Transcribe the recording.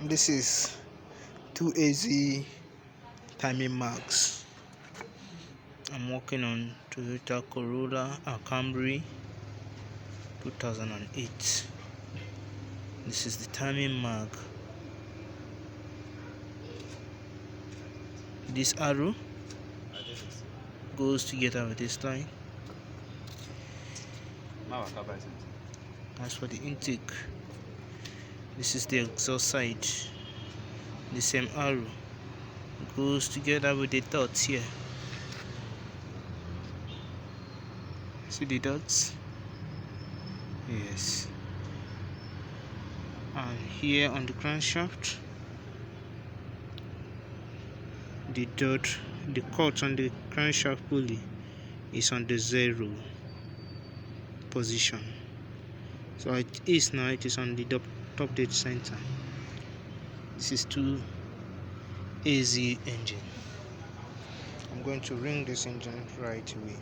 This is 2AZ timing marks. I'm working on Toyota Corolla Camry 2008. This is the timing mark. This arrow goes together with this line. As for the intake, this is the exhaust side. The same arrow goes together with the dots here. See the dots? Yes. And here on the crankshaft, the cut on the crankshaft pulley is on the 0 position. So it is now, it is on the top dead center. This is 2AZ engine. I'm going to ring this engine right away.